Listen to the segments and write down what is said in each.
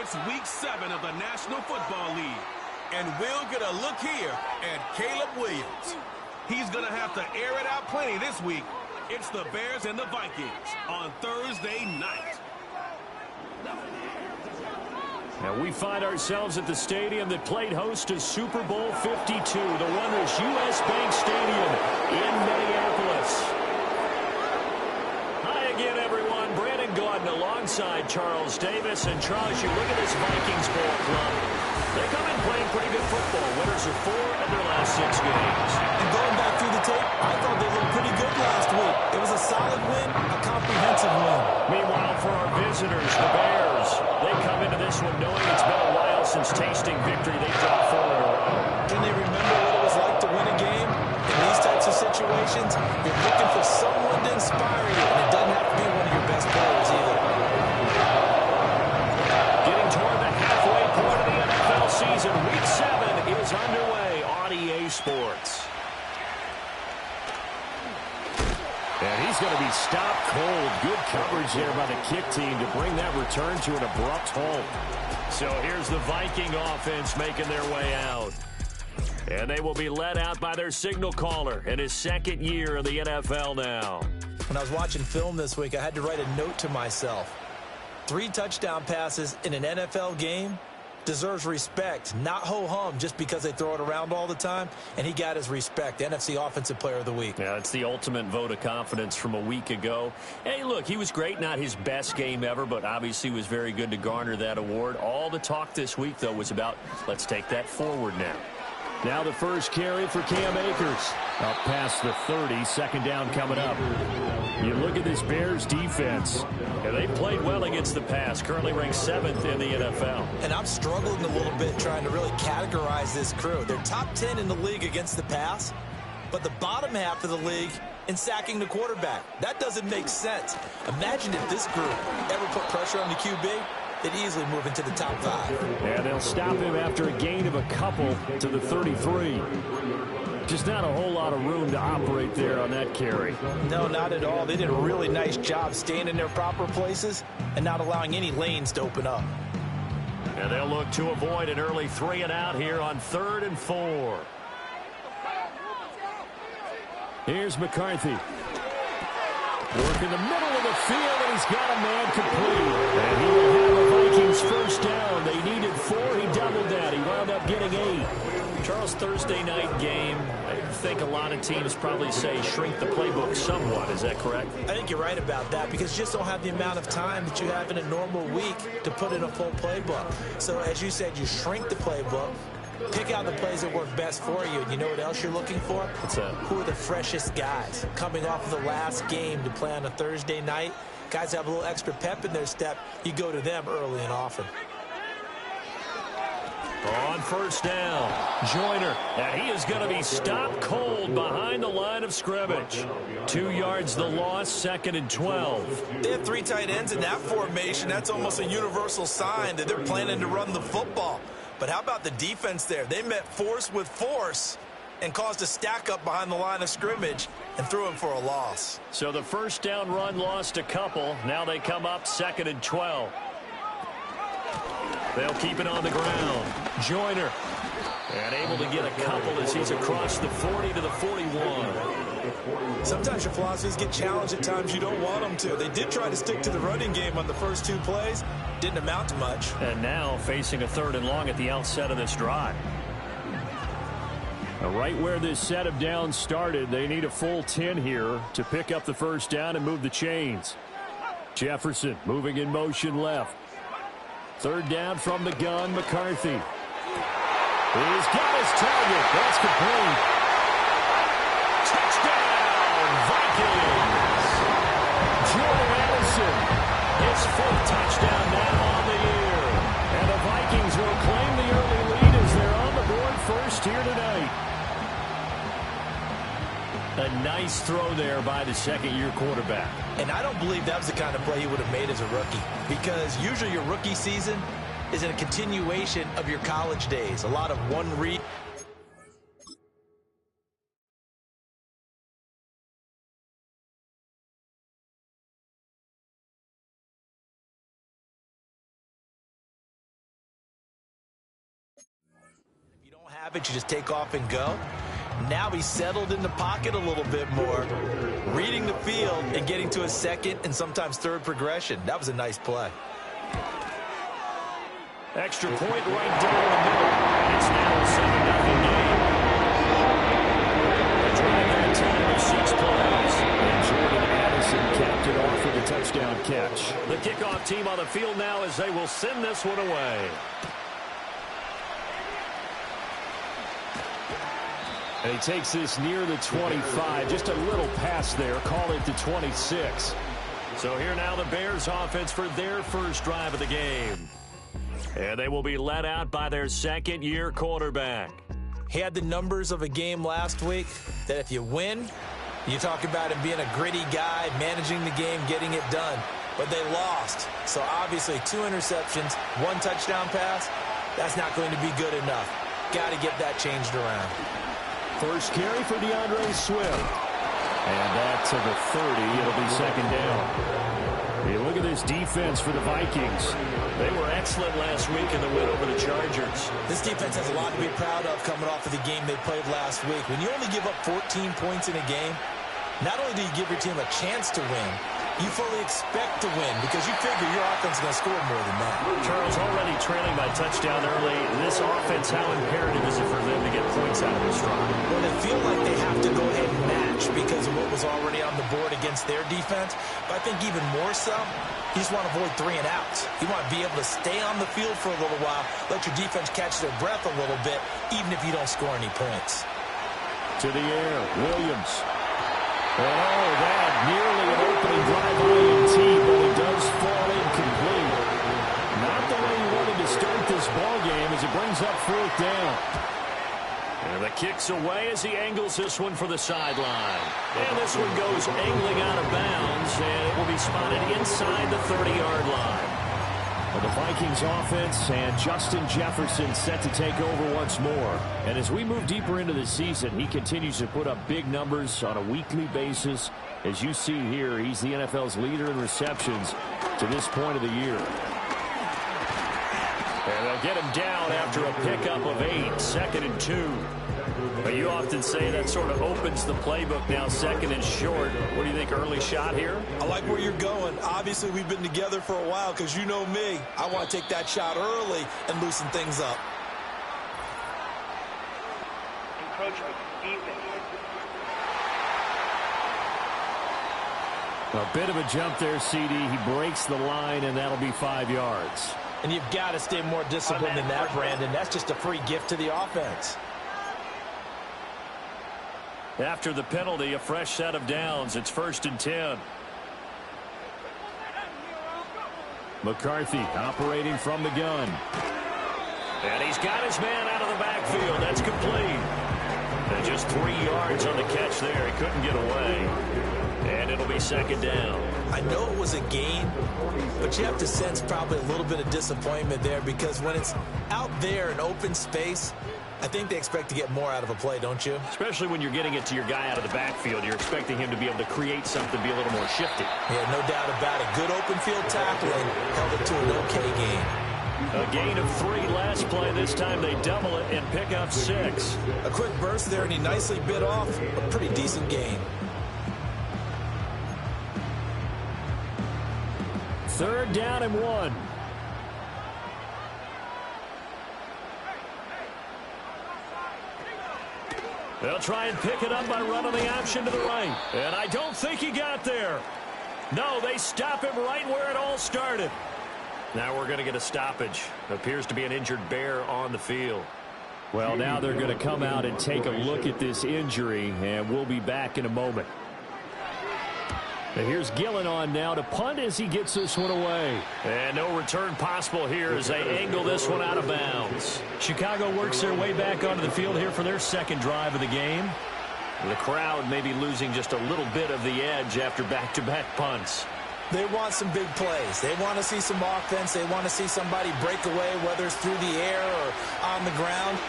It's Week 7 of the National Football League. And we'll get a look here at Caleb Williams. He's going to have to air it out plenty this week. It's the Bears and the Vikings on Thursday night. Now we find ourselves at the stadium that played host to Super Bowl 52, the wondrous U.S. Bank Stadium in Minneapolis. Hi again, everyone. Brandon Gaudin alongside Charles Davis. And Charles, you look at this Vikings ball club. They come in playing pretty good football. Winners of 4 of their last 6 games. And going back through the tape, I thought they looked pretty good last week. It was a solid win, a comprehensive win. Meanwhile, for our visitors, the Bears, they come into this one knowing it's been a while since tasting victory. They dropped 4 in a row. Can they remember what it was like to win a game? In these types of situations, you're looking for someone to inspire you, and it doesn't have to be one of your best players either. Getting toward the halfway point of the NFL season, Week 7 is underway on EA Sports. And he's going to be stopped cold. Good coverage there by the kick team to bring that return to an abrupt halt. So here's the Viking offense making their way out. And they will be led out by their signal caller in his 2nd year in the NFL now. When I was watching film this week, I had to write a note to myself. 3 touchdown passes in an NFL game deserves respect, not ho-hum just because they throw it around all the time. And he got his respect, NFC Offensive Player of the Week. Yeah, it's the ultimate vote of confidence from a week ago. Hey, look, he was great. Not his best game ever, but obviously was very good to garner that award. All the talk this week, though, was about let's take that forward now. Now the first carry for Cam Akers. Up past the 30, 2nd down coming up. You look at this Bears defense. Yeah, they've played well against the pass. Currently ranked 7th in the NFL. And I'm struggling a little bit trying to really categorize this crew. They're top 10 in the league against the pass, but the bottom half of the league in sacking the quarterback. That doesn't make sense. Imagine if this group ever put pressure on the QB. They'd easily move into the top 5. And they'll stop him after a gain of a couple to the 33. Just not a whole lot of room to operate there on that carry. No, not at all. They did a really nice job staying in their proper places and not allowing any lanes to open up. And they'll look to avoid an early 3 and out here on 3rd and 4. Here's McCarthy. Work in the middle of the field, and he's got a man complete. And he will have a Vikings first down. They needed 4. He doubled that. He wound up getting 8. Charles, Thursday night game, I think a lot of teams probably say shrink the playbook somewhat. Is that correct? I think you're right about that because you just don't have the amount of time that you have in a normal week to put in a full playbook. So, as you said, you shrink the playbook. Pick out the plays that work best for you. And you know what else you're looking for? What's that? Who are the freshest guys? Coming off of the last game to play on a Thursday night, guys have a little extra pep in their step. You go to them early and often. On first down, Joyner, and he is going to be stopped cold behind the line of scrimmage. 2 yards the loss, 2nd and 12. They have 3 tight ends in that formation. That's almost a universal sign that they're planning to run the football. But how about the defense there? They met force with force and caused a stack up behind the line of scrimmage and threw him for a loss. So the first down run lost a couple. Now they come up 2nd and 12. They'll keep it on the ground. Joyner. And able to get a couple as he's across the 40 to the 41. Sometimes your philosophies get challenged at times you don't want them to. They did try to stick to the running game on the first 2 plays. Didn't amount to much. And now facing a 3rd and long at the outset of this drive. Now right where this set of downs started, they need a full 10 here to pick up the first down and move the chains. Jefferson moving in motion left. 3rd down from the gun, McCarthy. He's got his target. That's complete. Touchdown, Vikings. Jordan Addison, his 4th touchdown now on the year. And the Vikings will claim the early lead as they're on the board first here tonight. A nice throw there by the 2nd-year quarterback. And I don't believe that was the kind of play he would have made as a rookie, because usually your rookie season is in a continuation of your college days. A lot of one read. habit. You just take off and go. Now he's settled in the pocket a little bit more, reading the field and getting to a second and sometimes third progression. That was a nice play. Extra point right down the middle. And it's now a 7-0 game. A drive that time of 6 plays. And Jordan Addison capped it off with a touchdown catch. The kickoff team on the field now as they will send this one away. And he takes this near the 25. Just a little pass there. Call it the 26. So here now the Bears offense for their first drive of the game. And they will be led out by their second-year quarterback. He had the numbers of a game last week that if you win, you talk about him being a gritty guy, managing the game, getting it done. But they lost. So obviously 2 interceptions, 1 touchdown pass, that's not going to be good enough. Got to get that changed around. First carry for DeAndre Swift. And that to the 30. It'll be second down. Hey, look at this defense for the Vikings. They were excellent last week in the win over the Chargers. This defense has a lot to be proud of coming off of the game they played last week. When you only give up 14 points in a game, not only do you give your team a chance to win, you fully expect to win because you figure your offense is going to score more than that. Charles already trailing by touchdown early. This offense, how imperative is it for them to get points out of this drive? Well, they feel like they have to go ahead and match because of what was already on the board against their defense. But I think even more so, you just want to avoid 3 and outs. You want to be able to stay on the field for a little while, let your defense catch their breath a little bit, even if you don't score any points. To the air, Williams. Oh, that nearly an opening drive INT, but it does fall incomplete. Not the way you wanted to start this ball game as it brings up 4th down. And the kick's away as he angles this one for the sideline. And this one goes angling out of bounds, and it will be spotted inside the 30-yard line. Well, the Vikings offense and Justin Jefferson set to take over once more. And as we move deeper into the season, he continues to put up big numbers on a weekly basis. As you see here, he's the NFL's leader in receptions to this point of the year. And they'll get him down after a pickup of 8, 2nd and 2. But you often say that sort of opens the playbook now, 2nd and short. What do you think, early shot here? I like where you're going. Obviously, we've been together for a while because you know me. I want to take that shot early and loosen things up. Encroachment, defense. A bit of a jump there, CD. He breaks the line, and that'll be 5 yards. And you've got to stay more disciplined than that, Brandon. That's just a free gift to the offense. After the penalty, a fresh set of downs. It's 1st and 10. McCarthy operating from the gun. And he's got his man out of the backfield. That's complete. And just 3 yards on the catch there. He couldn't get away. And it'll be 2nd down. I know it was a gain, but you have to sense probably a little bit of disappointment there because when it's out there in open space, I think they expect to get more out of a play, don't you? Especially when you're getting it to your guy out of the backfield. You're expecting him to be able to create something, be a little more shifty. Yeah, no doubt about it. Good open field tackling held it to an okay gain. A gain of 3 last play. This time they double it and pick up 6. A quick burst there, and he nicely bit off a pretty decent gain. 3rd down and 1. They'll try and pick it up by running the option to the right. And I don't think he got there. No, they stop him right where it all started. Now we're going to get a stoppage. Appears to be an injured Bear on the field. Well, now they're going to come out and take a look at this injury, and we'll be back in a moment. And here's Gillen on now to punt as he gets this one away. And no return possible here as they angle this one out of bounds. Chicago works their way back onto the field here for their 2nd drive of the game. The crowd may be losing just a little bit of the edge after back-to-back punts. They want some big plays. They want to see some offense. They want to see somebody break away, whether it's through the air or on the ground.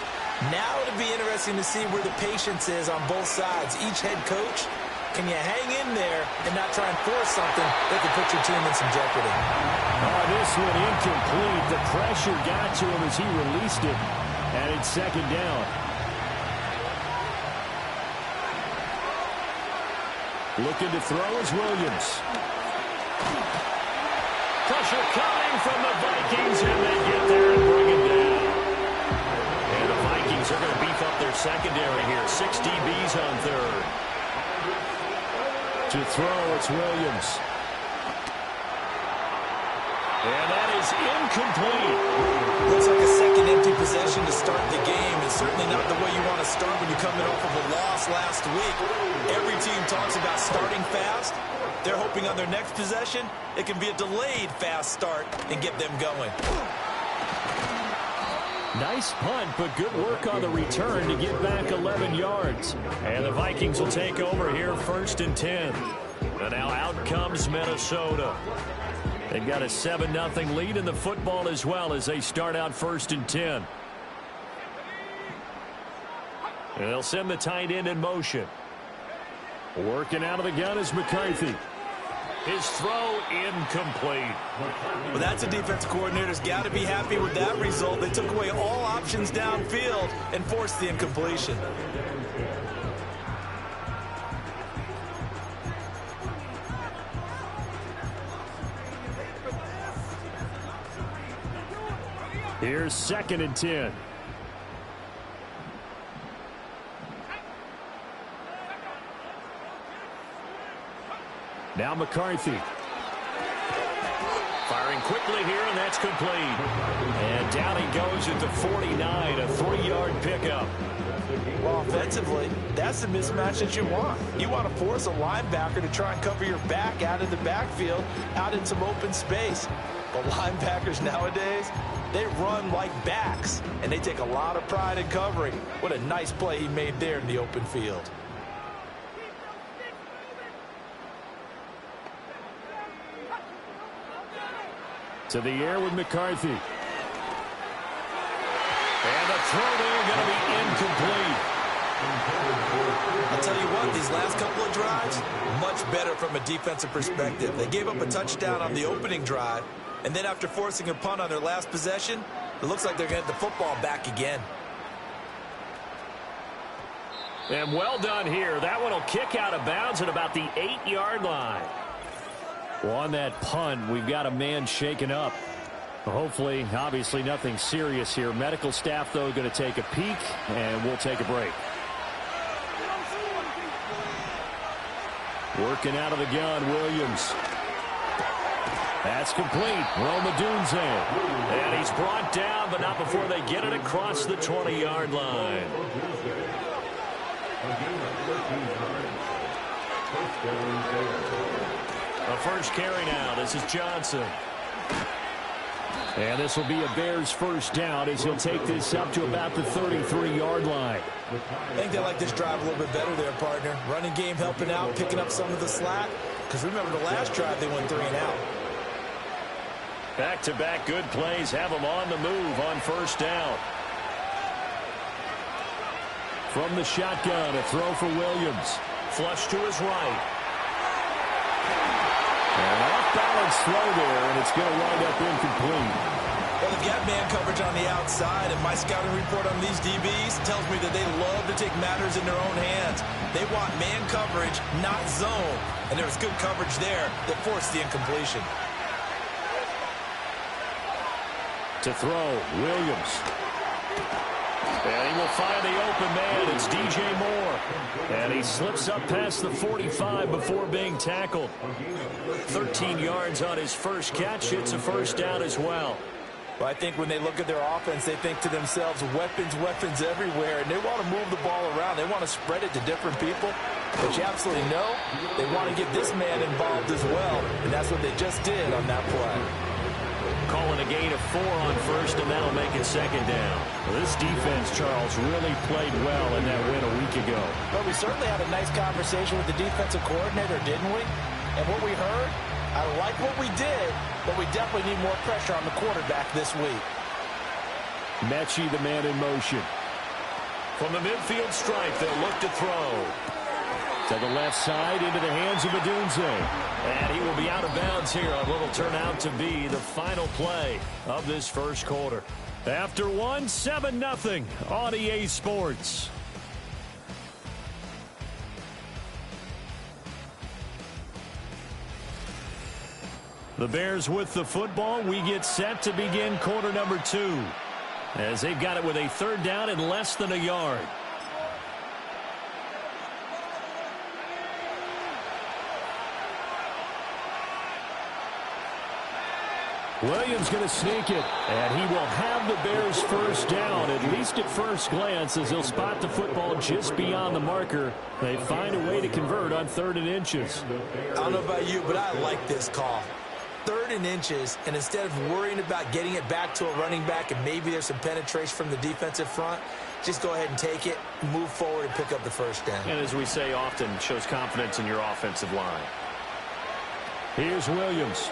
Now it'll be interesting to see where the patience is on both sides. Each head coach, can you hang in there and not try and force something that could put your team in some jeopardy? Oh, this one incomplete. The pressure got to him as he released it. And it's 2nd down. Looking to throw is Williams. Pressure coming from the Vikings, and they get there and bring it down. And the Vikings are going to beef up their secondary here. 6 DBs on third. To throw, it's Williams. And that is incomplete. Looks like a second empty possession to start the game, and certainly not the way you want to start when you're coming off of a loss last week. Every team talks about starting fast. They're hoping on their next possession, it can be a delayed fast start and get them going. Nice punt, but good work on the return to get back 11 yards. And the Vikings will take over here, 1st and 10. And now out comes Minnesota. They've got a 7-0 lead in the football as well as they start out 1st and 10. And they'll send the tight end in motion. Working out of the gun is McCarthy. His throw incomplete. Well, that's a defense coordinator's got to be happy with that result. They took away all options downfield and forced the incompletion. Here's 2nd and 10. Now McCarthy. Firing quickly here, and that's complete. And down he goes at the 49, a 3-yard pickup. Well, offensively, that's the mismatch that you want. You want to force a linebacker to try and cover your back out in the backfield, out in some open space. But linebackers nowadays, they run like backs, and they take a lot of pride in covering. What a nice play he made there in the open field. To the air with McCarthy. And the throw there going to be incomplete. I'll tell you what, these last couple of drives, much better from a defensive perspective. They gave up a touchdown on the opening drive, and then after forcing a punt on their last possession, it looks like they're going to get the football back again. And well done here. That one will kick out of bounds at about the 8-yard line. Well, on that punt, we've got a man shaken up. Hopefully, obviously nothing serious here. Medical staff, though, going to take a peek, and we'll take a break. Working out of the gun, Williams. That's complete. Roma Dunze. And he's brought down, but not before they get it across the 20-yard line. A first carry now. This is Johnson. And this will be a Bears first down as he'll take this up to about the 33-yard line. I think they like this drive a little bit better there, partner. Running game helping out, picking up some of the slack. Because remember the last drive they went 3 and out. Back-to-back good plays have them on the move on first down. From the shotgun, a throw for Williams. Flush to his right. An off-balance throw there, and it's going to wind up incomplete. Well, they've got man coverage on the outside, and my scouting report on these DBs tells me that they love to take matters in their own hands. They want man coverage, not zone. And there was good coverage there that forced the incompletion. To throw, Williams. And he will find the open man. It's DJ Moore. And he slips up past the 45 before being tackled. 13 yards on his first catch. It's a first down as well. Well, I think when they look at their offense, they think to themselves, weapons, weapons everywhere. And they want to move the ball around. They want to spread it to different people. But you absolutely know they want to get this man involved as well. And that's what they just did on that play. Calling a gain of 4 on first, and that'll make it second down. Well, this defense, Charles, really played well in that win a week ago. Well, we certainly had a nice conversation with the defensive coordinator, didn't we? And what we heard, I like what we did, but we definitely need more pressure on the quarterback this week. Mechie, the man in motion. From the midfield stripe, they'll look to throw. To the left side, into the hands of Adunze. And he will be out of bounds here on what will turn out to be the final play of this first quarter. After 7-0 on EA Sports. The Bears with the football. We get set to begin quarter number 2. As they've got it with a third down and less than a yard. Williams going to sneak it, and he will have the Bears first down, at least at first glance, as he'll spot the football just beyond the marker. They find a way to convert on 3rd and inches. I don't know about you, but I like this call. 3rd and inches, and instead of worrying about getting it back to a running back and maybe there's some penetration from the defensive front, just go ahead and take it, move forward, and pick up the first down. And as we say often, shows confidence in your offensive line. Here's Williams.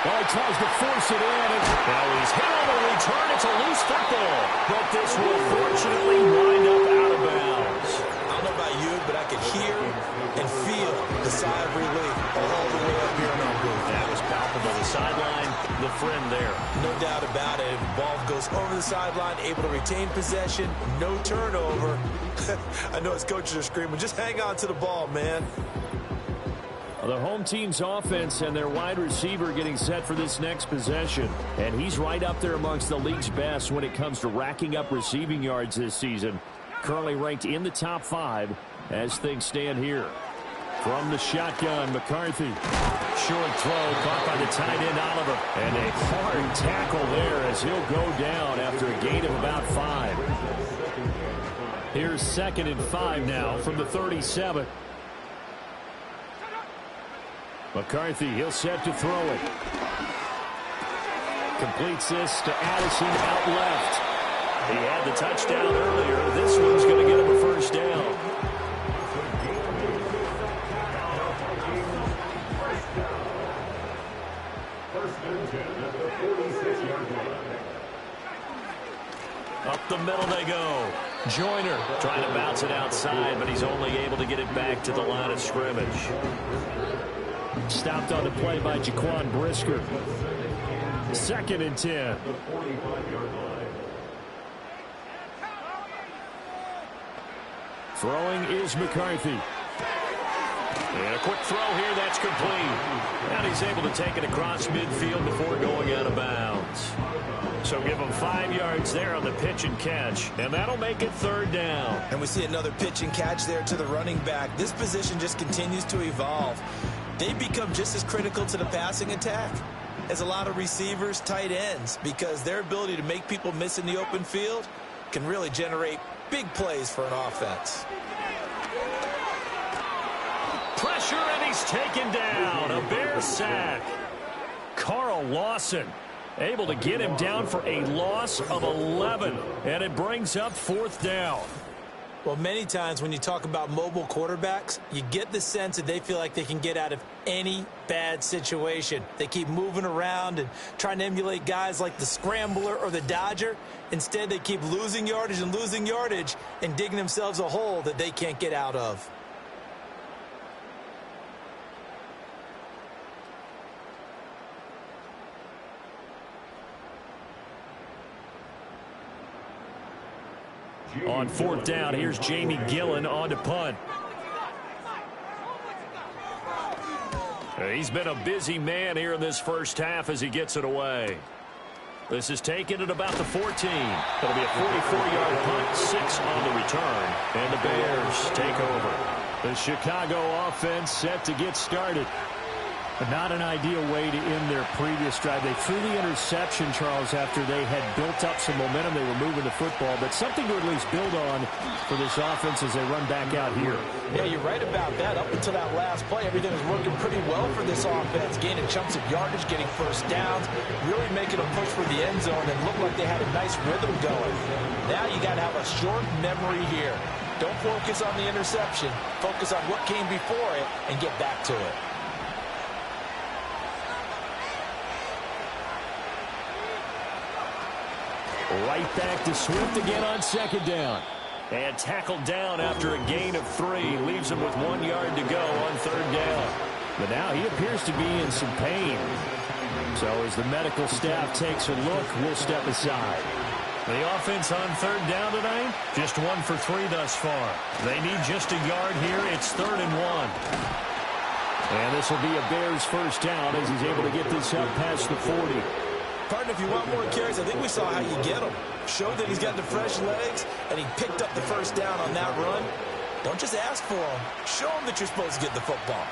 Well, he tries to force it in. Now he's hit on the return. It's a loose football. But this will fortunately wind up out of bounds. I don't know about you, but I could hear and feel the sigh of relief all the way up here in our booth. That was palpable. The sideline, the friend there. No doubt about it. If the ball goes over the sideline, able to retain possession, no turnover. I know his coaches are screaming, just hang on to the ball, man. The home team's offense and their wide receiver getting set for this next possession. And he's right up there amongst the league's best when it comes to racking up receiving yards this season. Currently ranked in the top 5 as things stand here. From the shotgun, McCarthy. Short throw caught by the tight end, Oliver. And a hard tackle there as he'll go down after a gain of about 5. Here's 2nd and 5 now from the 37. McCarthy, he'll set to throw it. Completes this to Addison out left. He had the touchdown earlier. This one's going to get him a first down. Up the middle they go. Joyner trying to bounce it outside, but he's only able to get it back to the line of scrimmage. Stopped on the play by Jaquan Brisker. 2nd and 10. Throwing is McCarthy. And a quick throw here, that's complete. And he's able to take it across midfield before going out of bounds. So give him 5 yards there on the pitch and catch. And that'll make it 3rd down. And we see another pitch and catch there to the running back. This position just continues to evolve. They become just as critical to the passing attack as a lot of receivers, tight ends, because their ability to make people miss in the open field can really generate big plays for an offense. Pressure, and he's taken down. A Bear sack. Carl Lawson able to get him down for a loss of 11, and it brings up 4th down. Well, many times when you talk about mobile quarterbacks, you get the sense that they feel like they can get out of any bad situation. They keep moving around and trying to emulate guys like the Scrambler or the Dodger. Instead, they keep losing yardage and digging themselves a hole that they can't get out of. On 4th down, here's Jamie Gillen on to punt. He's been a busy man here in this first half as he gets it away. This is taken at about the 14. It'll be a 44-yard punt, 6 on the return, and the Bears take over. The Chicago offense set to get started. But not an ideal way to end their previous drive. They threw the interception, Charles, after they had built up some momentum. They were moving the football, but something to at least build on for this offense as they run back out here. Yeah, you're right about that. Up until that last play, everything was working pretty well for this offense, gaining chunks of yardage, getting first downs, really making a push for the end zone, and looked like they had a nice rhythm going. Now you got to have a short memory here. Don't focus on the interception. Focus on what came before it and get back to it. Right back to Swift again on 2nd down. And tackled down after a gain of 3. Leaves him with 1 yard to go on 3rd down. But now he appears to be in some pain. So as the medical staff takes a look, we'll step aside. The offense on 3rd down tonight, just 1 for 3 thus far. They need just a yard here. It's 3rd and 1. And this will be a Bears first down as he's able to get this up past the 40. Partner, if you want more carries, I think we saw how you get them. Showed that he's got the fresh legs, and he picked up the first down on that run. Don't just ask for them. Show them that you're supposed to get the football.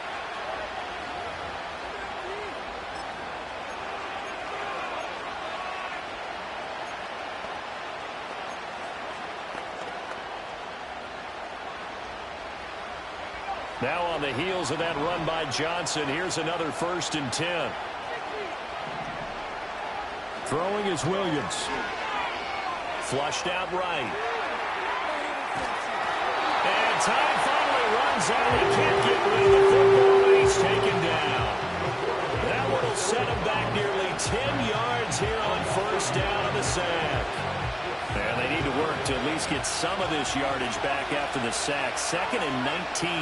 Now on the heels of that run by Johnson, here's another 1st and 10. Throwing is Williams. Flushed out right. And time finally runs out. He can't get rid of the football, and he's taken down. That one will set him back nearly 10 yards here on 1st down on the sack. And they need to work to at least get some of this yardage back after the sack. 2nd and 19.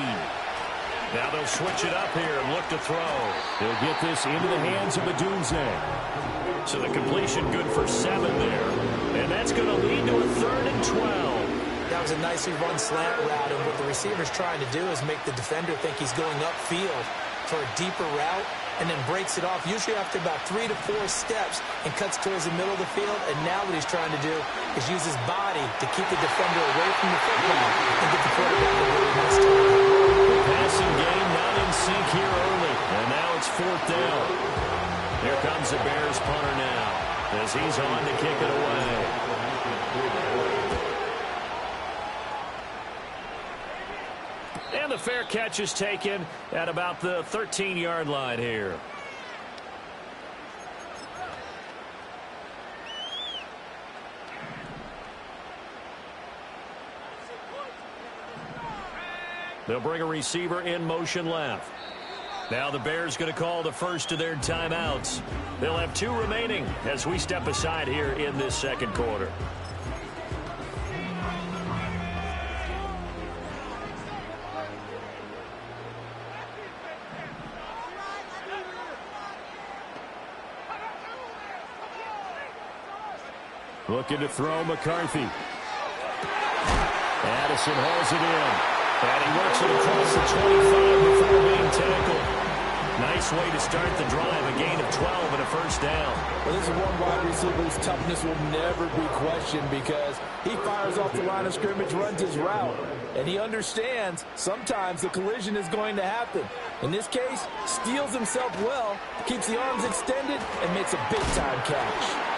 Now they'll switch it up here and look to throw. They'll get this into the hands of Adunze. So the completion good for 7 there. And that's going to lead to a 3rd and 12. That was a nicely run slant route, and what the receiver's trying to do is make the defender think he's going upfield for a deeper route, and then breaks it off, usually after about 3 to 4 steps, and cuts towards the middle of the field. And now what he's trying to do is use his body to keep the defender away from the football and get the quarterback a really nice target. Passing game not in sync here early, and now it's 4th down. Here comes the Bears punter now as he's on to kick it away. And the fair catch is taken at about the 13-yard line here. They'll bring a receiver in motion left. Now the Bears going to call the first of their timeouts. They'll have 2 remaining as we step aside here in this 2nd quarter. Looking to throw McCarthy. Addison hauls it in. And he works it across the 25 before being tackled. Nice way to start the drive. A gain of 12 and a 1st down. Well, this is one wide receiver whose toughness will never be questioned because he fires off the line of scrimmage, runs his route, and he understands sometimes the collision is going to happen. In this case, steals himself well, keeps the arms extended, and makes a big-time catch.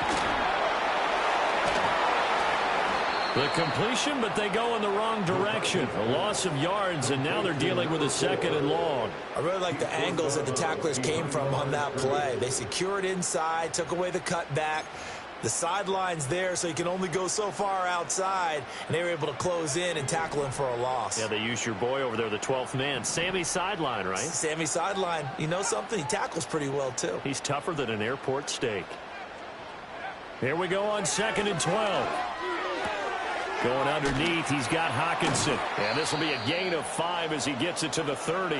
The completion, but they go in the wrong direction. A loss of yards, and now they're dealing with a 2nd and long. I really like the angles that the tacklers came from on that play. They secured inside, took away the cutback. The sideline's there, so you can only go so far outside, and they were able to close in and tackle him for a loss. Yeah, they used your boy over there, the 12th man. Sammy Sideline, right? Sammy Sideline. You know something? He tackles pretty well, too. He's tougher than an airport steak. Here we go on 2nd and 12. Going underneath, he's got Hawkinson. And this will be a gain of 5 as he gets it to the 30.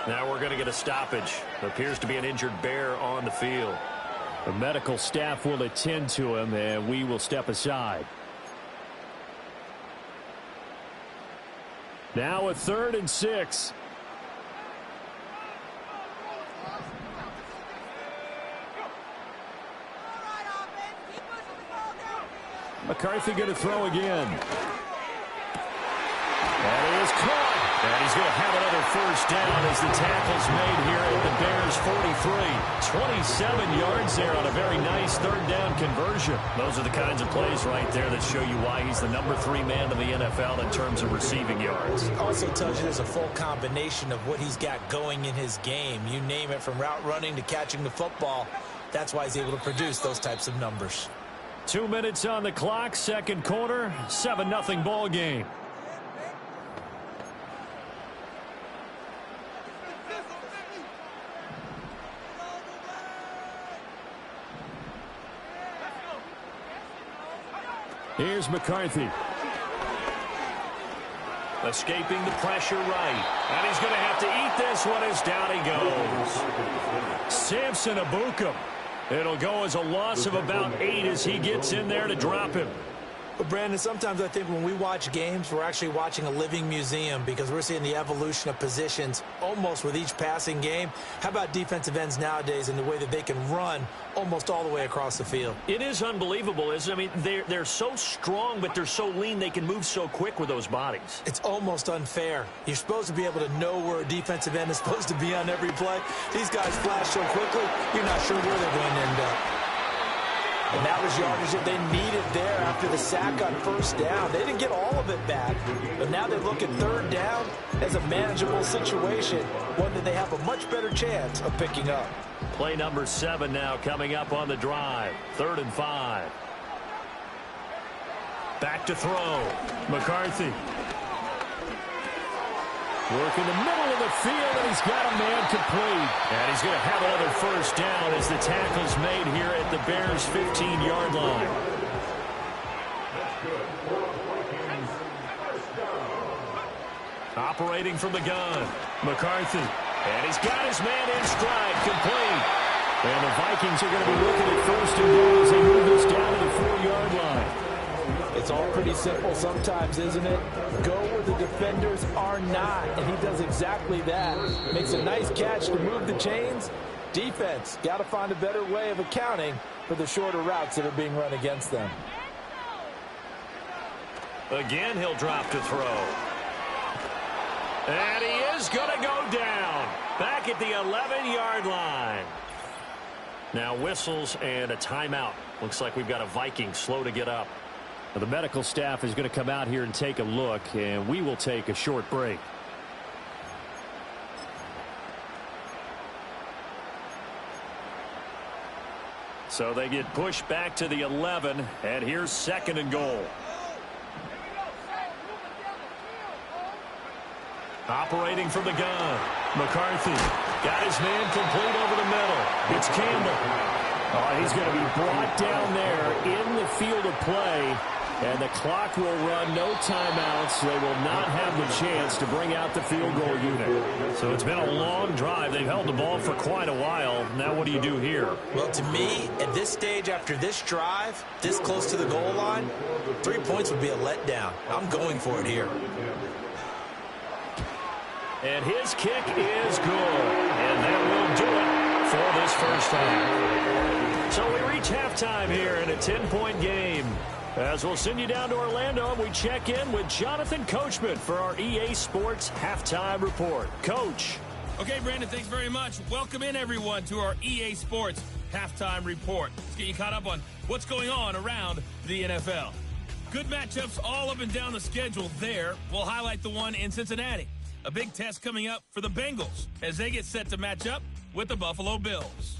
Now we're going to get a stoppage. Appears to be an injured Bear on the field. The medical staff will attend to him, and we will step aside. Now a 3rd and 6. McCarthy going to throw again. That is caught. And he's going to have another 1st down as the tackle's made here at the Bears 43. 27 yards there on a very nice 3rd down conversion. Those are the kinds of plays right there that show you why he's the number 3 man in the NFL in terms of receiving yards. Also tells you there's a full combination of what he's got going in his game. You name it, from route running to catching the football. That's why he's able to produce those types of numbers. 2 minutes on the clock, 2nd quarter, 7-0 ball game. Here's McCarthy. Escaping the pressure right. And he's going to have to eat this one as down he goes. Samson Abukum. It'll go as a loss of about 8 as he gets in there to drop him. But, Brandon, sometimes I think when we watch games, we're actually watching a living museum because we're seeing the evolution of positions almost with each passing game. How about defensive ends nowadays and the way that they can run almost all the way across the field? It is unbelievable, isn't it? I mean, they're so strong, but they're so lean. They can move so quick with those bodies. It's almost unfair. You're supposed to be able to know where a defensive end is supposed to be on every play. These guys flash so quickly, you're not sure where they're going to end up. And that was yardage that they needed there after the sack on first down. They didn't get all of it back, but now they look at third down as a manageable situation, one that they have a much better chance of picking up. Play number 7 now coming up on the drive. 3rd and 5. Back to throw. McCarthy. Work in the middle of the field, and he's got a man complete. And he's going to have another first down as the tackle's made here at the Bears' 15-yard line. Operating from the gun, McCarthy. And he's got his man in stride, complete. And the Vikings are going to be looking at first and goal as they move this down to the 4-yard line. It's all pretty simple sometimes, isn't it? Go where the defenders are not, and he does exactly that. Makes a nice catch to move the chains. Defense, got to find a better way of accounting for the shorter routes that are being run against them. Again, he'll drop to throw. And he is going to go down. Back at the 11-yard line. Now whistles and a timeout. Looks like we've got a Viking slow to get up. Well, the medical staff is going to come out here and take a look, and we will take a short break. So they get pushed back to the 11, and here's 2nd and goal. Operating from the gun, McCarthy got his man complete over the middle. It's Campbell. Oh, he's going to be brought down there in the field of play, and the clock will run, no timeouts. They will not have the chance to bring out the field goal unit. So it's been a long drive. They've held the ball for quite a while. Now what do you do here? Well, to me, at this stage after this drive, this close to the goal line, 3 points would be a letdown. I'm going for it here. And his kick is good. And that will do it for this first half. So we reach halftime here in a 10-point game. As we'll send you down to Orlando, and we check in with Jonathan Coachman for our EA Sports Halftime Report. Coach. Okay, Brandon, thanks very much. Welcome in, everyone, to our EA Sports Halftime Report. Let's get you caught up on what's going on around the NFL. Good matchups all up and down the schedule there. We'll highlight the one in Cincinnati. A big test coming up for the Bengals as they get set to match up with the Buffalo Bills.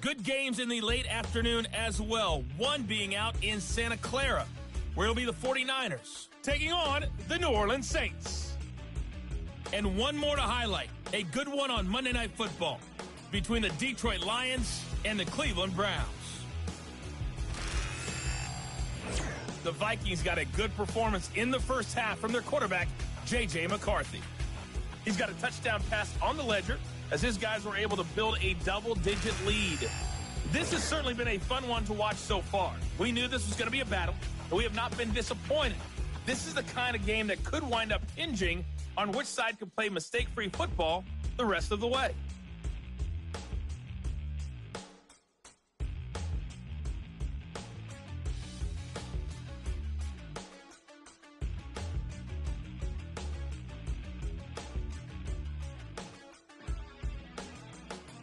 Good games in the late afternoon as well. One being out in Santa Clara, where it'll be the 49ers taking on the New Orleans Saints. And one more to highlight. A good one on Monday Night Football between the Detroit Lions and the Cleveland Browns. The Vikings got a good performance in the first half from their quarterback, J.J. McCarthy. He's got a touchdown pass on the ledger as his guys were able to build a double-digit lead. This has certainly been a fun one to watch so far. We knew this was going to be a battle, and we have not been disappointed. This is the kind of game that could wind up hinging on which side could play mistake-free football the rest of the way.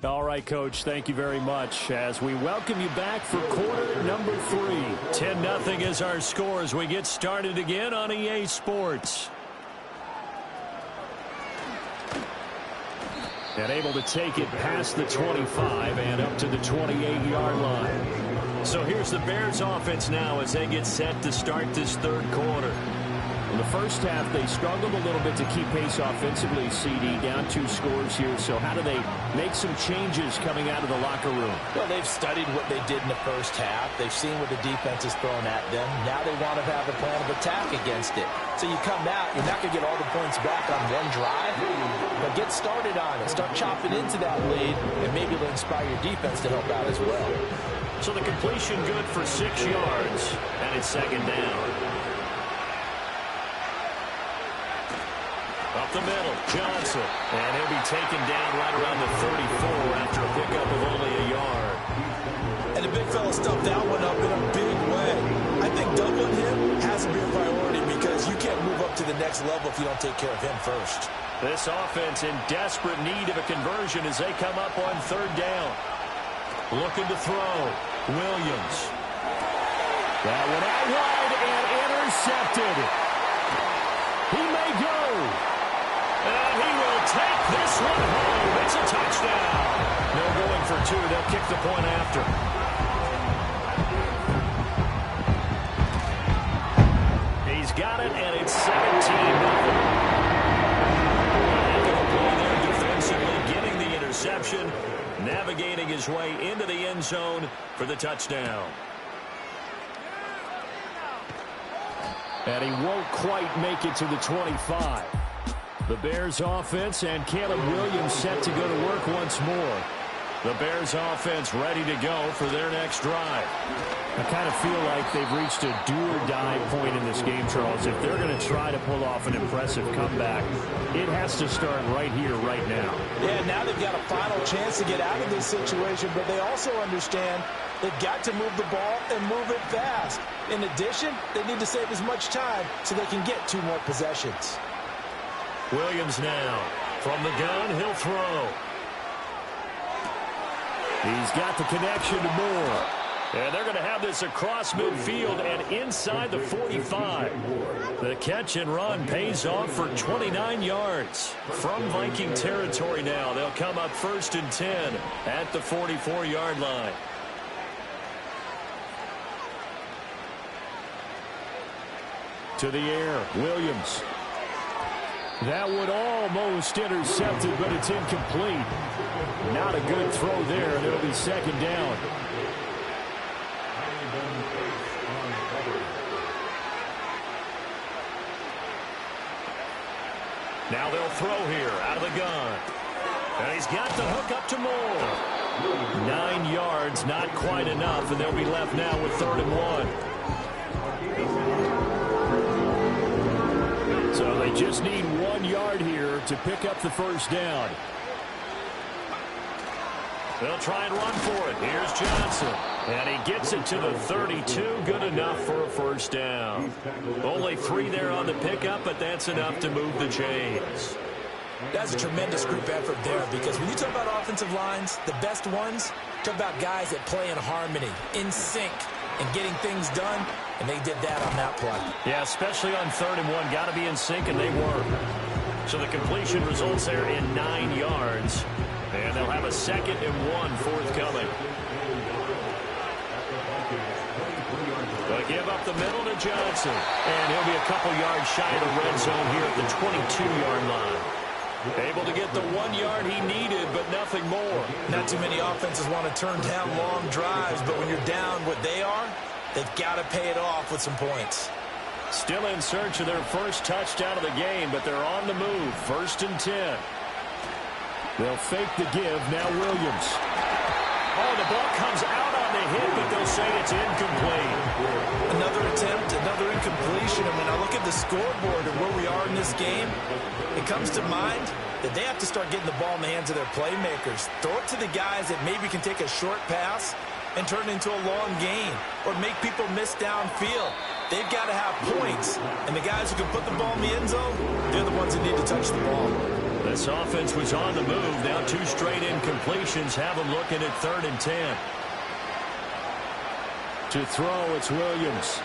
All right, Coach, thank you very much as we welcome you back for quarter number 3. 10-0 is our score as we get started again on EA Sports. And able to take it past the 25 and up to the 28-yard line. So here's the Bears offense now as they get set to start this third quarter. In the first half, they struggled a little bit to keep pace offensively, CD, down 2 scores here. So how do they make some changes coming out of the locker room? Well, they've studied what they did in the first half. They've seen what the defense has thrown at them. Now they want to have a plan of attack against it. So you come out, you're not going to get all the points back on one drive, but get started on it. Start chopping into that lead, and maybe it'll inspire your defense to help out as well. So the completion good for 6 yards, and it's second down. Up the middle, Johnson. And he'll be taken down right around the 34 after a pickup of only a yard. And the big fella stuffed that one up in a big way. I think doubling him has to be a priority because you can't move up to the next level if you don't take care of him first. This offense in desperate need of a conversion as they come up on third down. Looking to throw. Williams. That one out wide and intercepted. He may go. And he will take this one home. It's a touchdown. No going for two. They'll kick the point after. He's got it, and it's 17-0. Defensively getting the interception, navigating his way into the end zone for the touchdown. And he won't quite make it to the 25. The Bears offense and Caleb Williams set to go to work once more. The Bears offense ready to go for their next drive. I kind of feel like they've reached a do-or-die point in this game, Charles. If they're going to try to pull off an impressive comeback, it has to start right here, right now. Yeah, now they've got a final chance to get out of this situation, but they also understand they've got to move the ball and move it fast. In addition, they need to save as much time so they can get 2 more possessions. Williams now. From the gun, he'll throw. He's got the connection to Moore. And they're going to have this across midfield and inside the 45. The catch and run pays off for 29 yards. From Viking territory now, they'll come up 1st and 10 at the 44-yard line. To the air, Williams. That one almost intercepted, but it's incomplete. Not a good throw there, and it'll be second down. Now they'll throw here out of the gun. And he's got the hook up to Moore. 9 yards, not quite enough, and they'll be left now with 3rd and 1. So they just need 1 yard here to pick up the first down. They'll try and run for it. Here's Johnson. And he gets it to the 32. Good enough for a first down. Only 3 there on the pickup, but that's enough to move the chains. That's a tremendous group effort there because when you talk about offensive lines, the best ones, talk about guys that play in harmony, in sync, and getting things done, and they did that on that play. Yeah, especially on 3rd and 1. Got to be in sync, and they were. So the completion results there in 9 yards. And they'll have a 2nd and 1 forthcoming. They'll give up the middle to Johnson. And he'll be a couple yards shy of the red zone here at the 22-yard line. Able to get the 1 yard he needed, but nothing more. Not too many offenses want to turn down long drives, but when you're down what they are, they've got to pay it off with some points. Still in search of their first touchdown of the game, but they're on the move. 1st and 10. They'll fake the give. Now Williams. Oh, the ball comes out on the hit, but they'll say it's incomplete. Another attempt, another incompletion. And when I look at the scoreboard and where we are in this game, it comes to mind that they have to start getting the ball in the hands of their playmakers. Throw it to the guys that maybe can take a short pass and turn it into a long gain or make people miss downfield. They've got to have points. And the guys who can put the ball in the end zone, they're the ones that need to touch the ball. This offense was on the move. Now 2 straight incompletions have them looking at 3rd and 10. To throw, it's Williams.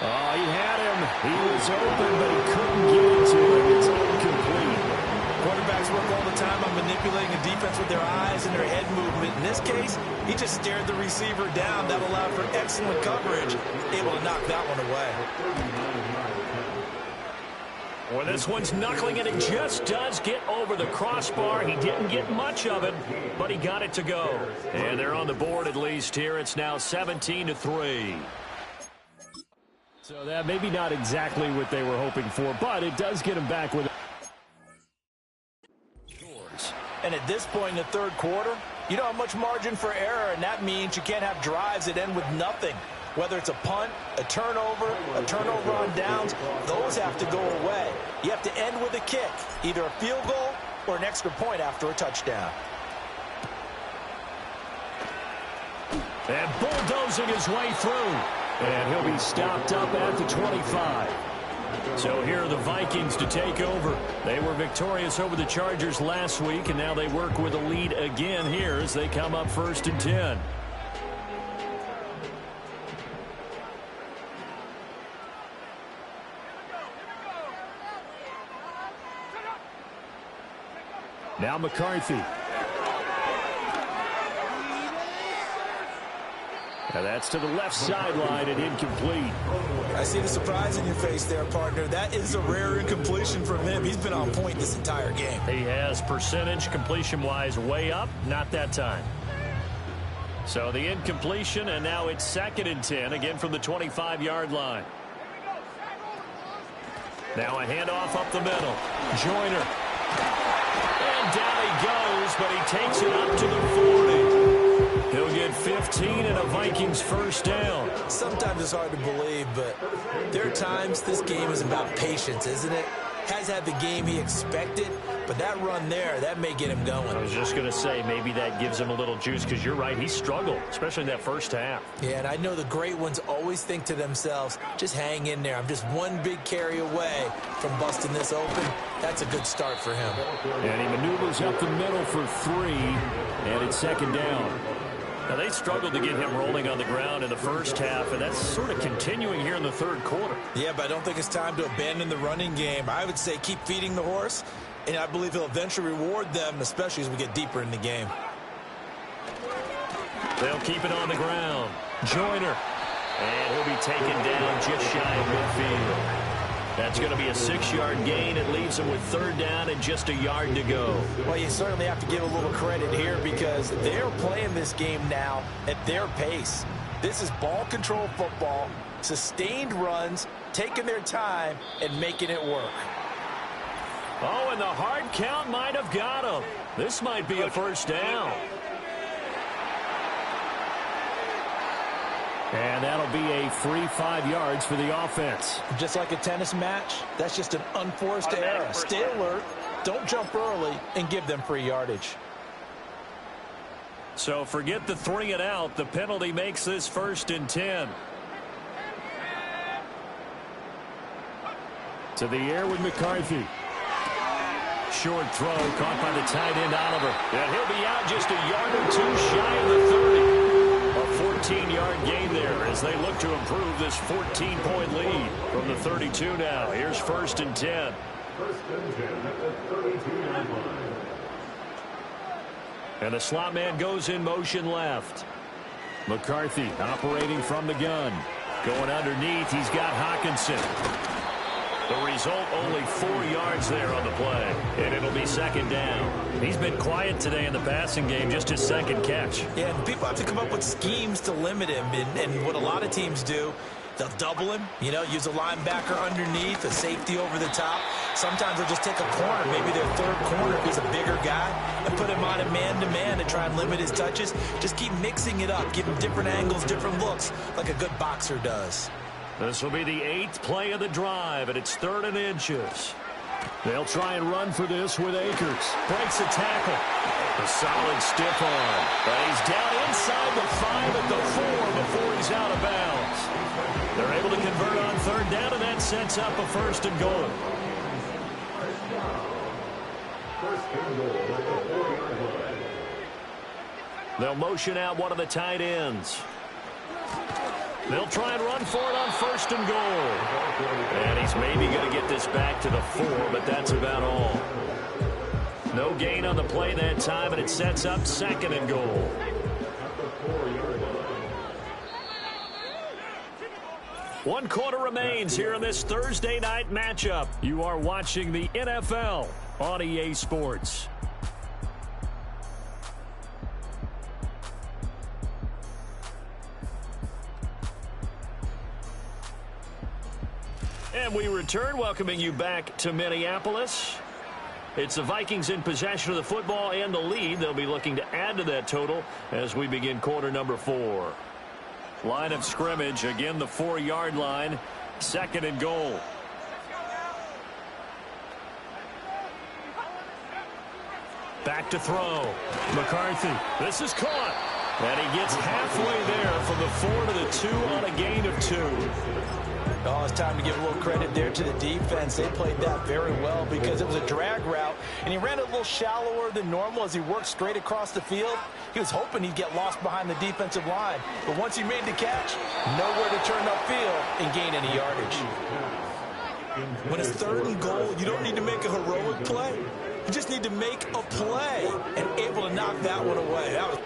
Oh, he had him. He was open, but he couldn't get it to him. It's incomplete. Quarterbacks work all the time on manipulating a defense with their eyes and their head movement. In this case, he just stared the receiver down. That allowed for excellent coverage, able to knock that one away. Well, this one's knuckling it. It just does get over the crossbar. He didn't get much of it, but he got it to go. And they're on the board at least here. It's now 17-3. So that maybe not exactly what they were hoping for, but it does get them back with it. And at this point in the 3rd quarter, You don't have much margin for error, and that means you can't have drives that end with nothing. Whether it's a punt, a turnover on downs, those have to go away. You have to end with a kick, either a field goal or an extra point after a touchdown. And bulldozing his way through. And he'll be stopped up at the 25. So here are the Vikings to take over. They were victorious over the Chargers last week, and now they work with a lead again here as they come up 1st and 10. Now McCarthy. Now that's to the left sideline and incomplete. I see the surprise in your face there, partner. That is a rare incompletion from him. He's been on point this entire game. He has percentage completion-wise way up, not that time. So the incompletion, and now it's 2nd and 10, again from the 25-yard line. Now a handoff up the middle. Joyner. And down he goes, but he takes it up to the 40. He'll get 15 and a Vikings first down. Sometimes it's hard to believe, but there are times this game is about patience, isn't it? Has had the game he expected, but that run there, that may get him going. I was just going to say, maybe that gives him a little juice, because you're right, he struggled, especially in that first half. Yeah, and I know the great ones always think to themselves, just hang in there. I'm just one big carry away from busting this open. That's a good start for him. And he maneuvers up the middle for 3, and it's 2nd down. Now, they struggled to get him rolling on the ground in the first half, and that's sort of continuing here in the 3rd quarter. Yeah, but I don't think it's time to abandon the running game. I would say keep feeding the horse, and I believe he'll eventually reward them, especially as we get deeper in the game. They'll keep it on the ground. Joyner. And he'll be taken down just shy of midfield. That's going to be a 6-yard gain. It leaves them with 3rd down and just a yard to go. Well, you certainly have to give a little credit here because they're playing this game now at their pace. This is ball control football, sustained runs, taking their time, and making it work. Oh, and the hard count might have got him. This might be a first down. And that'll be a free 5 yards for the offense. Just like a tennis match, that's just an unforced error. Stay alert, don't jump early, and give them free yardage. So forget the 3 and out. The penalty makes this 1st and 10. To the air with McCarthy. Short throw caught by the tight end Oliver. And he'll be out just a yard or 2 shy of the 30. A 14-yard gain there as they look to improve this 14-point lead from the 32 now. Here's 1st and 10. And the slot man goes in motion left. McCarthy operating from the gun. Going underneath, he's got Hawkinson. The result, only 4 yards there on the play. And it'll be 2nd down. He's been quiet today in the passing game, just his 2nd catch. Yeah, and people have to come up with schemes to limit him. And what a lot of teams do, they'll double him, use a linebacker underneath, a safety over the top. Sometimes they'll just take a corner, maybe their 3rd corner if he's a bigger guy, and put him on a man-to-man to try and limit his touches. Just keep mixing it up, give him different angles, different looks, like a good boxer does. This will be the 8th play of the drive, and it's 3rd and inches. They'll try and run for this with Akers. Breaks a tackle. A solid stiff arm. But he's down inside the 5 at the 4 before he's out of bounds. They're able to convert on 3rd down, and that sets up a 1st and goal. They'll motion out one of the tight ends. They'll try and run for it on 1st and goal. And he's maybe going to get this back to the 4, but that's about all. No gain on the play that time, and it sets up 2nd and goal. One quarter remains here in this Thursday night matchup. You are watching the NFL on EA Sports. And we return, welcoming you back to Minneapolis. It's the Vikings in possession of the football and the lead. They'll be looking to add to that total as we begin quarter number 4. Line of scrimmage, again the 4-yard line, 2nd and goal. Back to throw. McCarthy. This is caught. And he gets halfway there from the 4 to the 2 on a gain of 2. Oh, it's time to give a little credit there to the defense. They played that very well because it was a drag route, and he ran a little shallower than normal as he worked straight across the field. He was hoping he'd get lost behind the defensive line, but once he made the catch, nowhere to turn upfield and gain any yardage. When it's 3rd and goal, you don't need to make a heroic play. You just need to make a play and able to knock that one away. That was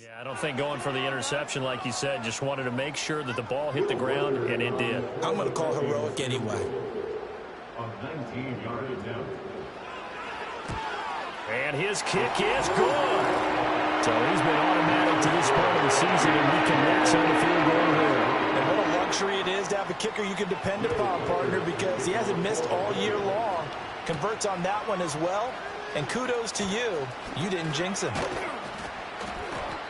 Yeah, I don't think going for the interception, like you said, just wanted to make sure that the ball hit the ground, and it did. I'm going to call heroic anyway. And his kick is good. So he's been automatic to this part of the season, and reconnects on the field goal here. And what a luxury it is to have a kicker you can depend upon, partner, because he hasn't missed all year long. Converts on that one as well. And kudos to you. You didn't jinx him.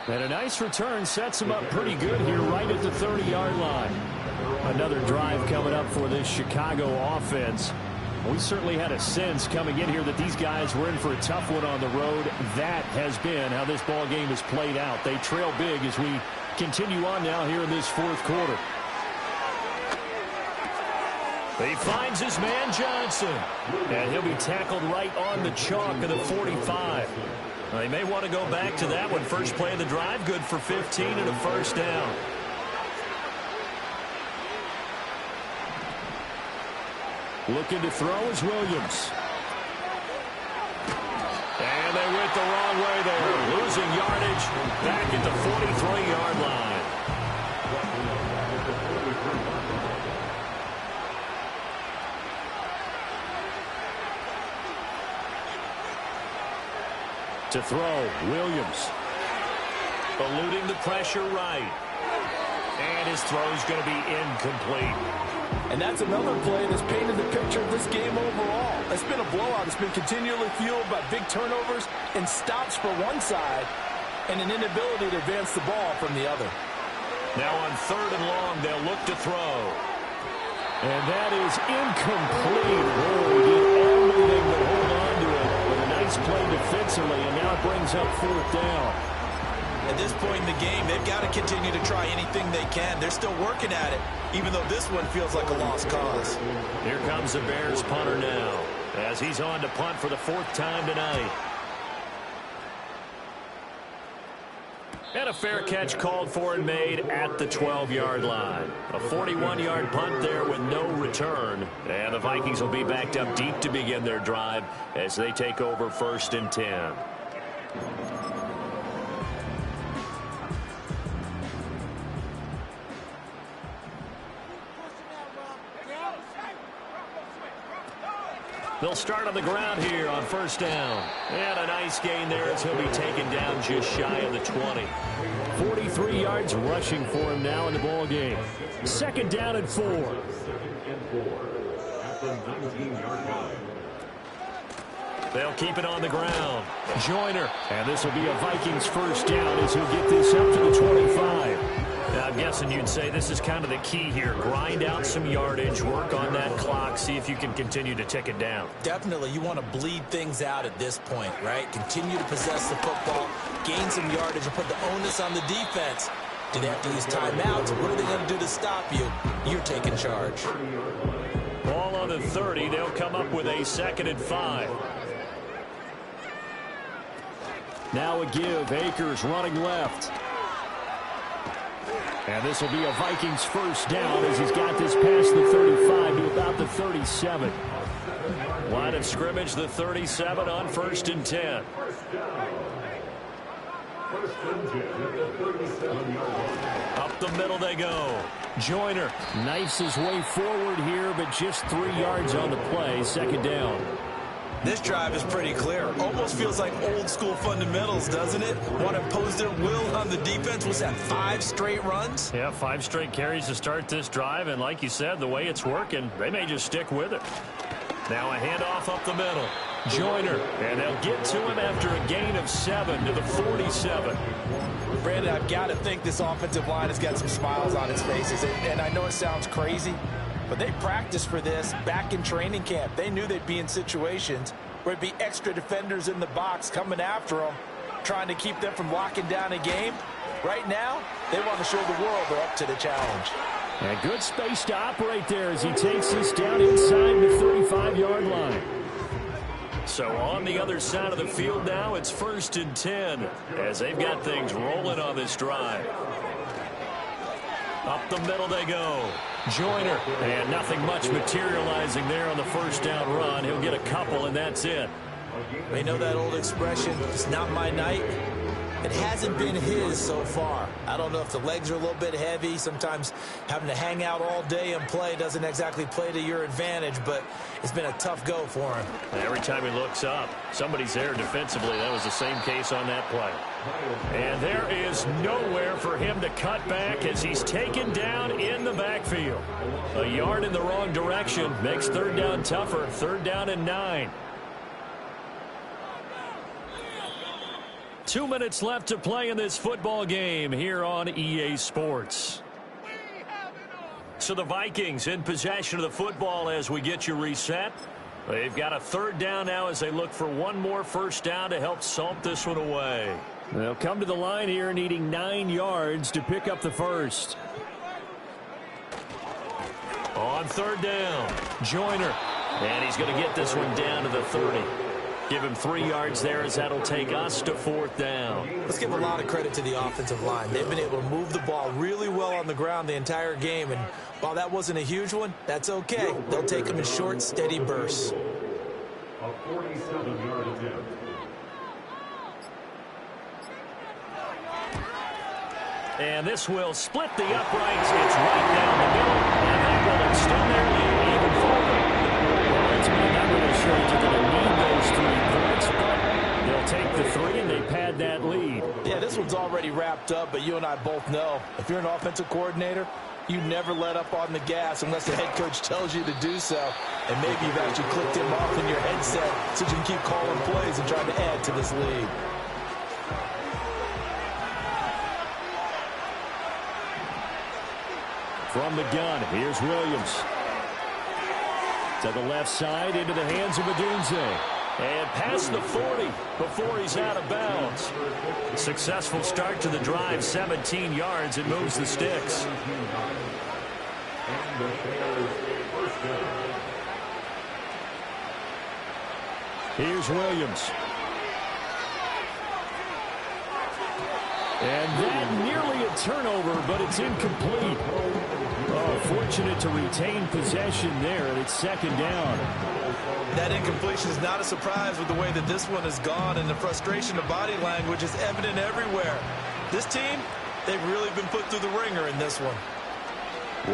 And a nice return sets him up pretty good here right at the 30-yard line. Another drive coming up for this Chicago offense. We certainly had a sense coming in here that these guys were in for a tough one on the road. That has been how this ball game has played out. They trail big as we continue on now here in this 4th quarter. He finds his man Johnson, and he'll be tackled right on the chalk of the 45. They may want to go back to that one. First play of the drive, good for 15 and a first down. Looking to throw is Williams. And they went the wrong way there. Losing yardage back at the 43-yard line. To throw, Williams. Eluding the pressure right. And his throw's going to be incomplete. And that's another play that's painted the picture of this game overall. It's been a blowout. It's been continually fueled by big turnovers and stops for one side and an inability to advance the ball from the other. Now on 3rd and long, they'll look to throw. And that is incomplete. Oh, he did everything but hold on to it. With a nice play defensively, and now it brings up 4th down. At this point in the game, they've got to continue to try anything they can. They're still working at it, even though this one feels like a lost cause. Here comes the Bears punter now, as he's on to punt for the 4th time tonight. And a fair catch called for and made at the 12-yard line. A 41-yard punt there with no return. And the Vikings will be backed up deep to begin their drive as they take over 1st and 10. They'll start on the ground here on 1st down. And a nice gain there as he'll be taken down just shy of the 20. 43 yards rushing for him now in the ball game. 2nd down and 4. They'll keep it on the ground. Joyner. And this will be a Vikings 1st down as he'll get this up to the 25. Now, I'm guessing you'd say this is kind of the key here. Grind out some yardage, work on that clock, see if you can continue to tick it down. Definitely, you want to bleed things out at this point, right? Continue to possess the football, gain some yardage, and put the onus on the defense. Do they have to use timeouts? What are they going to do to stop you? You're taking charge. Ball on the 30. They'll come up with a 2nd and 5. Now a give. Akers running left. And this will be a Vikings 1st down as he's got this past the 35 to about the 37. Line of scrimmage, the 37 on 1st and 10. Up the middle they go. Joyner Knifes his way forward here, but just 3 yards on the play. Second down. This drive is pretty clear. Almost feels like old school fundamentals, doesn't it? Want to impose their will on the defense. Was that 5 straight runs? Yeah, 5 straight carries to start this drive, and like you said, the way it's working, they may just stick with it. Now a handoff up the middle. Joyner, and they'll get to him after a gain of 7 to the 47. Brandon, I've got to think this offensive line has got some smiles on its faces. And I know it sounds crazy, but they practiced for this back in training camp. They knew they'd be in situations where it'd be extra defenders in the box coming after them, trying to keep them from locking down a game. Right now, they want to show the world they're up to the challenge. And good space to operate there as he takes this down inside the 35-yard line. So on the other side of the field now, it's 1st and 10 as they've got things rolling on this drive. Up the middle they go. Joyner, and nothing much materializing there on the first down run. He'll get a couple, and that's it. They know that old expression, it's not my night. It hasn't been his so far. I don't know if the legs are a little bit heavy. Sometimes having to hang out all day and play doesn't exactly play to your advantage, but it's been a tough go for him. Every time he looks up, somebody's there defensively. That was the same case on that play. And there is nowhere for him to cut back as he's taken down in the backfield. A yard in the wrong direction makes 3rd down tougher. 3rd down and 9. 2 minutes left to play in this football game here on EA Sports. So the Vikings in possession of the football as we get you reset. They've got a 3rd down now as they look for one more first down to help salt this one away. They'll come to the line here needing 9 yards to pick up the first. On 3rd down, Joyner. And he's going to get this one down to the 30. Give him 3 yards there as that'll take us to 4th down. Let's give a lot of credit to the offensive line. They've been able to move the ball really well on the ground the entire game. And while that wasn't a huge one, that's okay. They'll take them in short, steady bursts. A 47-yard attempt. And this will split the uprights. It's right down the middle. And that will extend their lead even further. Well, it's not really sure that they're going to need those 3 points, but they'll take the 3 and they pad that lead. Yeah, this one's already wrapped up, but you and I both know if you're an offensive coordinator, you never let up on the gas unless the head coach tells you to do so. And maybe you've actually clicked him off in your headset so you can keep calling plays and trying to add to this lead. From the gun, here's Williams. To the left side, into the hands of Adunze. And past the 40 before he's out of bounds. Successful start to the drive, 17 yards. It moves the sticks. Here's Williams. And that nearly a turnover, but it's incomplete. Oh, fortunate to retain possession there, and it's 2nd down. That incompletion is not a surprise with the way that this one has gone, and the frustration of body language is evident everywhere. This team, they've really been put through the ringer in this one.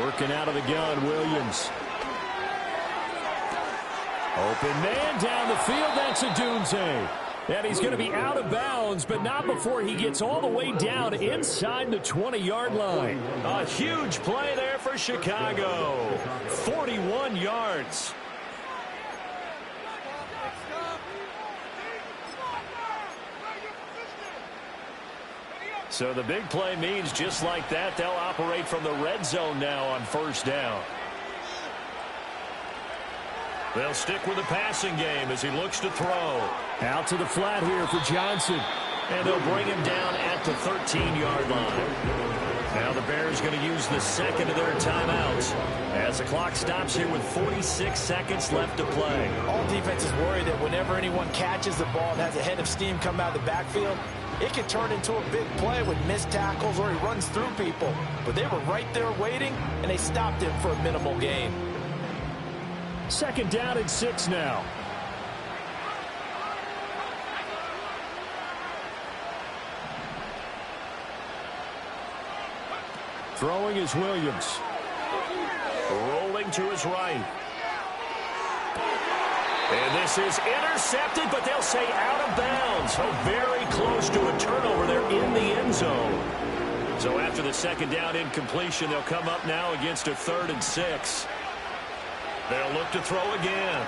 Working out of the gun, Williams. Open man down the field, that's Adunze. And he's going to be out of bounds, but not before he gets all the way down inside the 20-yard line. A huge play there for Chicago. 41 yards. So the big play means just like that, they'll operate from the red zone now on 1st down. They'll stick with the passing game as he looks to throw. Out to the flat here for Johnson. And they'll bring him down at the 13-yard line. Now the Bears going to use the 2nd of their timeouts as the clock stops here with 46 seconds left to play. All defenses worry that whenever anyone catches the ball and has a head of steam come out of the backfield, it can turn into a big play with missed tackles or he runs through people. But they were right there waiting, and they stopped him for a minimal gain. 2nd down and 6 now. Throwing is Williams. Rolling to his right. And this is intercepted, but they'll say out of bounds. So very close to a turnover there in the end zone. So after the second down incompletion, they'll come up now against a 3rd and 6. They'll look to throw again.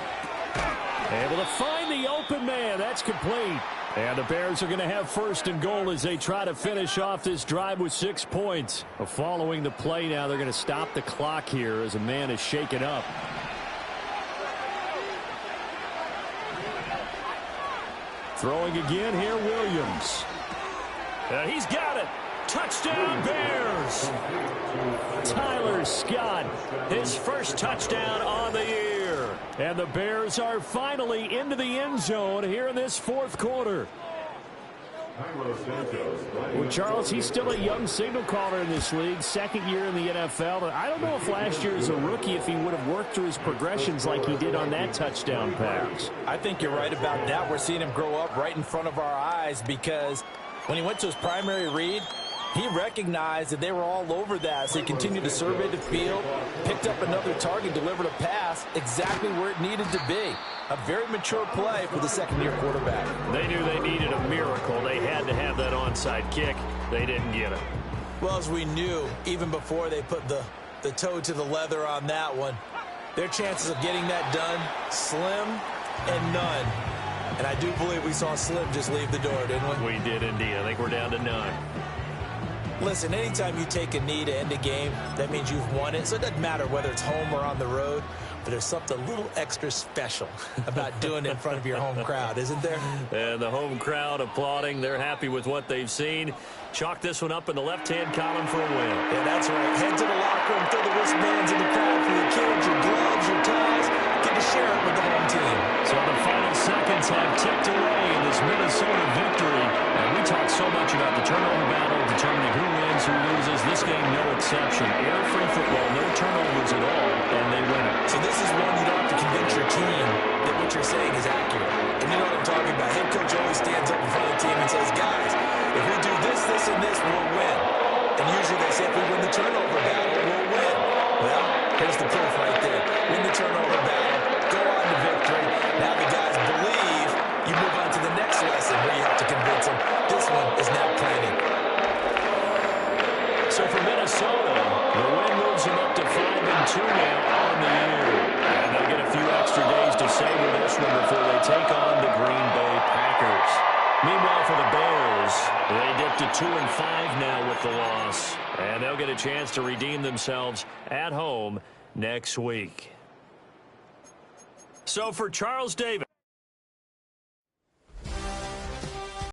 Able to find the open man. That's complete. And the Bears are going to have 1st and goal as they try to finish off this drive with 6 points. Following the play now, they're going to stop the clock here as a man is shaken up. Throwing again here, Williams. He's got it. Touchdown, Bears. Tyler Scott, his first touchdown on the year. And the Bears are finally into the end zone here in this 4th quarter. Well, Charles, he's still a young signal caller in this league, 2nd year in the NFL. I don't know if last year as a rookie, if he would have worked through his progressions like he did on that touchdown pass. I think you're right about that. We're seeing him grow up right in front of our eyes because when he went to his primary read, he recognized that they were all over that, so he continued to survey the field, picked up another target, delivered a pass exactly where it needed to be. A very mature play for the 2nd-year quarterback. They knew they needed a miracle. They had to have that onside kick. They didn't get it. Well, as we knew, even before they put the toe to the leather on that one, their chances of getting that done, slim and none. And I do believe we saw Slim just leave the door, didn't we? We did indeed. I think we're down to none. Listen, anytime you take a knee to end a game, that means you've won it. So it doesn't matter whether it's home or on the road, but there's something a little extra special about doing it in front of your home crowd, isn't there? And the home crowd applauding. They're happy with what they've seen. Chalk this one up in the left-hand column for a win. Yeah, that's right. Head to the locker room, throw the wristbands in the crowd for your kids, your gloves, your ties. Get to share it with the home team. So the final seconds have ticked away in this Minnesota victory. And we talk so much about the turnover battle, determining who wins, who loses. This game, no exception. Air-free football, no turnovers at all, and they win it. So this is one you don't have to convince your team that what you're saying is accurate. And you know what I'm talking about. Head coach always stands up in front of the team and says, guys, if we do this, this, and this, we'll win. And usually they say if we win the turnover battle, we'll win. Well, here's the proof right there. Win the turnover battle, go on to victory. Now the guys believe. You move on to the next lesson where you have to convince them. This one is now planning. So for Minnesota, the win moves them up to 5-2 now on the year. And they'll get a few extra days to savor this one before they take on the Green Bay Packers. Meanwhile, for the Bears, they dip to 2-5 now with the loss. And they'll get a chance to redeem themselves at home next week. So for Charles Davis.